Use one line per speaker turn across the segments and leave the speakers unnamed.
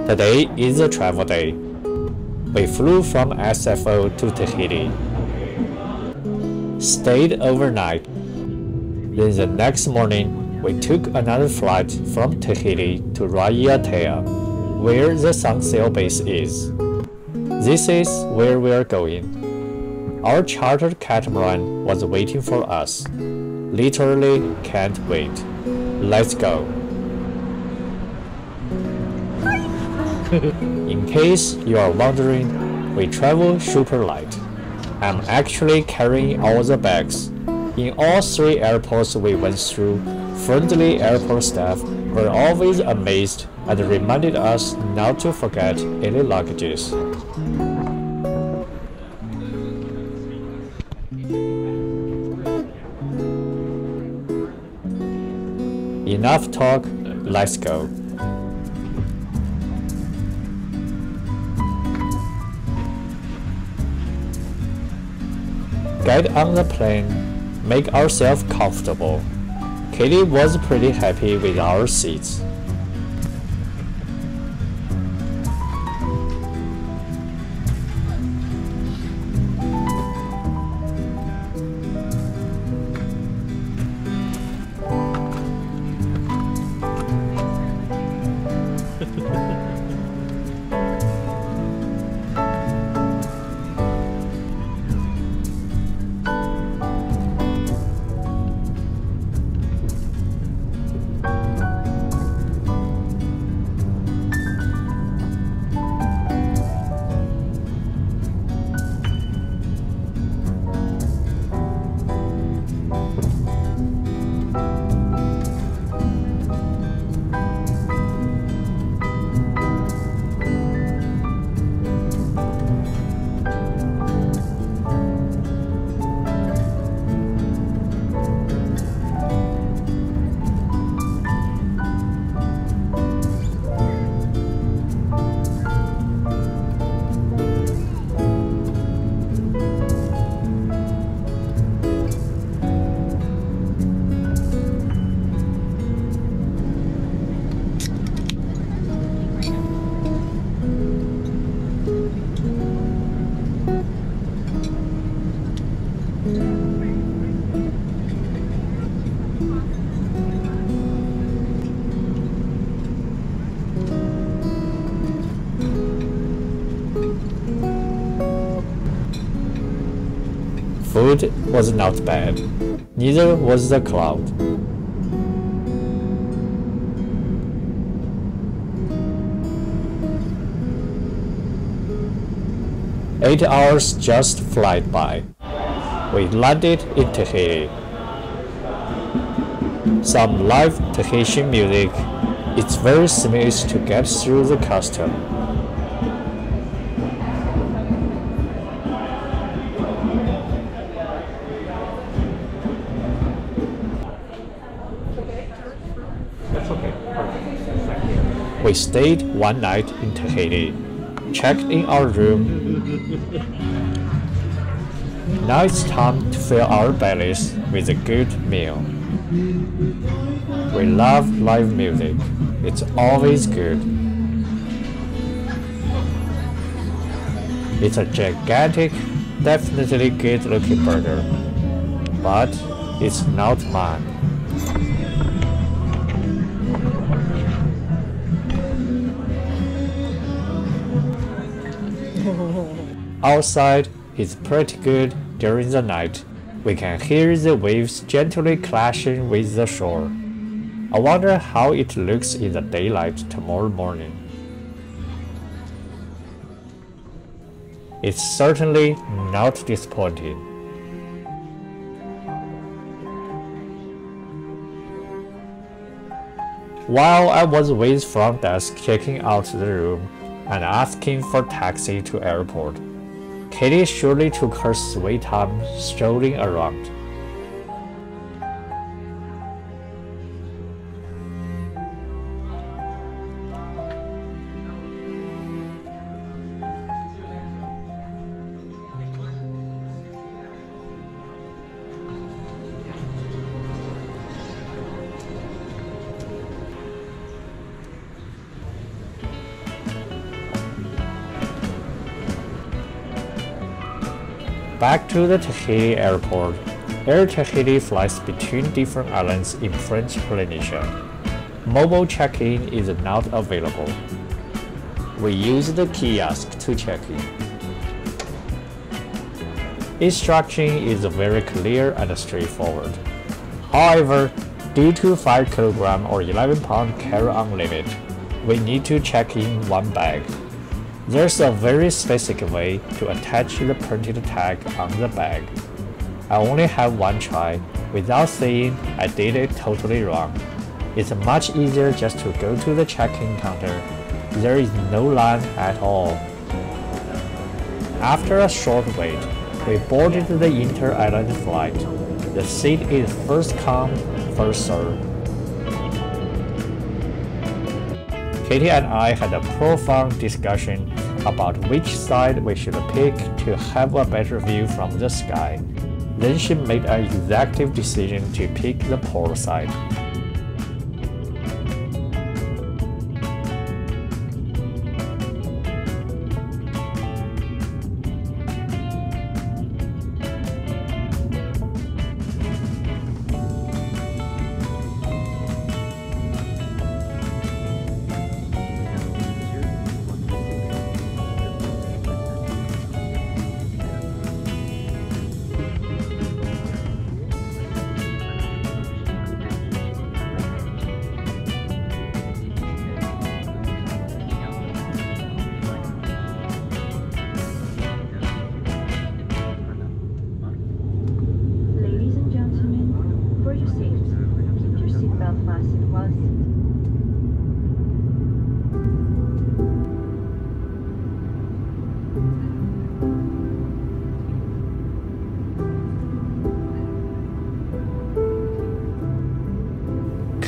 Today is a travel day. We flew from SFO to Tahiti, stayed overnight. Then the next morning, we took another flight from Tahiti to Raiatea, where the Sunsail base is. This is where we are going. Our chartered catamaran was waiting for us. Literally can't wait. Let's go. In case you are wondering, we travel super light. I'm actually carrying all the bags. In all 3 airports we went through, friendly airport staff were always amazed and reminded us not to forget any luggages. Enough talk, let's go. Get on the plane, make ourselves comfortable. Katie was pretty happy with our seats. Food was not bad, neither was the cloud. Eight hours just flied by. We landed in Tahiti. Some live Tahitian music. It's very smooth to get through the custom. We stayed one night in Tahiti, checked in our room. Now it's time to fill our bellies with a good meal. We love live music. It's always good. It's a gigantic, definitely good-looking burger, but it's not mine. Outside is pretty good during the night. We can hear the waves gently clashing with the shore. I wonder how it looks in the daylight tomorrow morning. It's certainly not disappointing. While I was with front desk checking out the room and asking for taxi to airport, Katie surely took her sweet time strolling around. Back to the Tahiti airport. Air Tahiti flies between different islands in French Polynesia. Mobile check-in is not available. We use the kiosk to check in. Instruction is very clear and straightforward. However, due to 5 kg or 11-pound carry-on limit, we need to check in one bag. There's a very specific way to attach the printed tag on the bag. I only have one try without saying I did it totally wrong. It's much easier just to go to the check-in counter. There is no line at all. After a short wait, we boarded the inter-island flight. The seat is first come, first served. Katie and I had a profound discussion about which side we should pick to have a better view from the sky. Then she made an executive decision to pick the port side.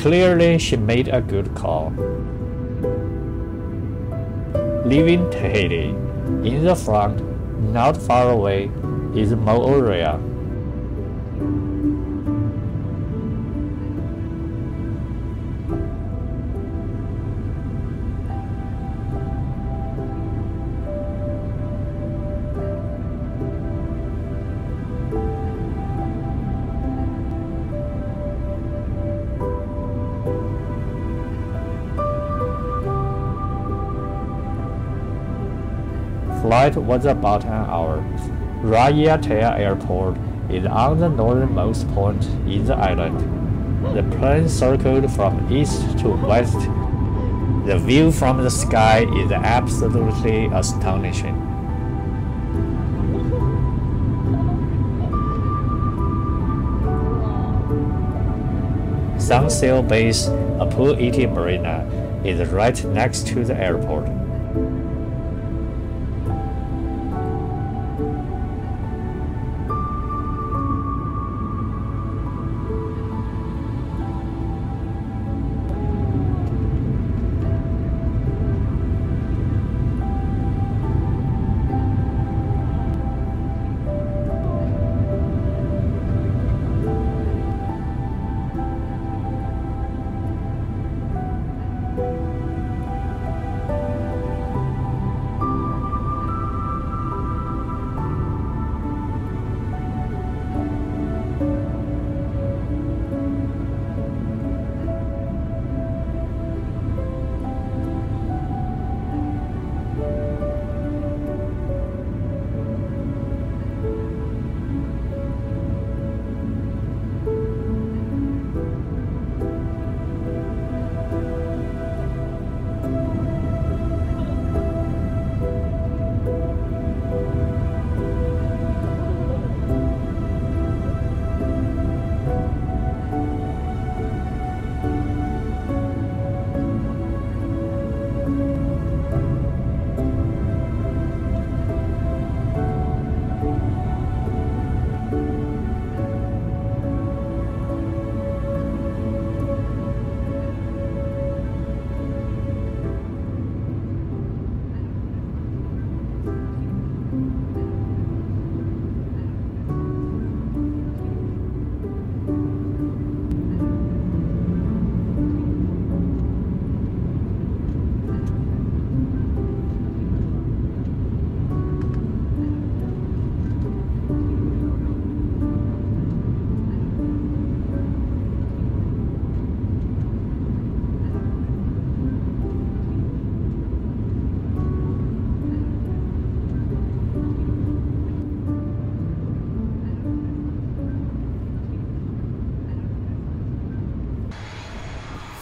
Clearly, she made a good call. Leaving Tahiti, in the front, not far away, is Raiatea. Flight was about an hour. Raiatea Airport is on the northernmost point in the island. The plane circled from east to west. The view from the sky is absolutely astonishing. Sunsail Base, a pool-eating marina, is right next to the airport.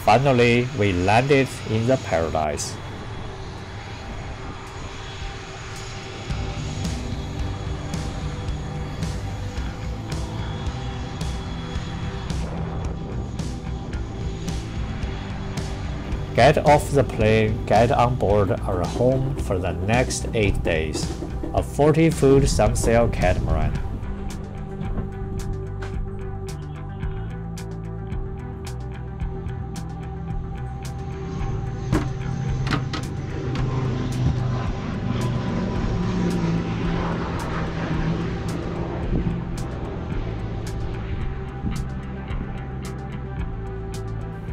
Finally, we landed in the paradise. Get off the plane, get on board our home for the next 8 days, a 40-foot Sunsail catamaran.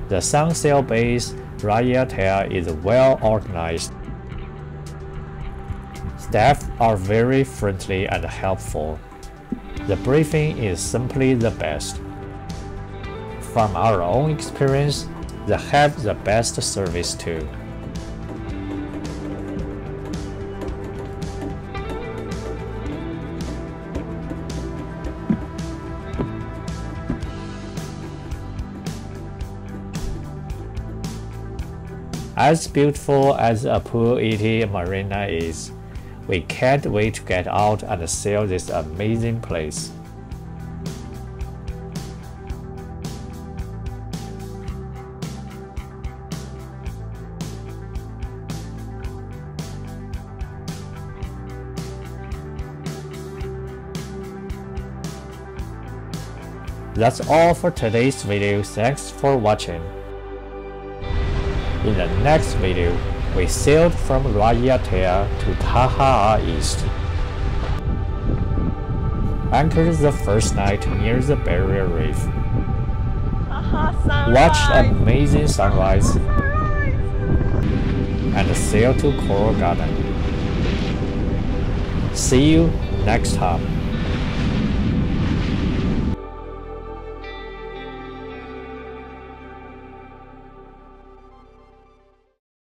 The Sunsail base Raiatea is well organized. Staff are very friendly and helpful. The briefing is simply the best. From our own experience, they have the best service too. As beautiful as a Tahiti marina is, we can't wait to get out and sail this amazing place. That's all for today's video. Thanks for watching. In the next video, we sailed from Raiatea to Taha East. Anchored the first night near the barrier reef. Watched amazing sunrise. And sailed to Coral Garden. See you next time.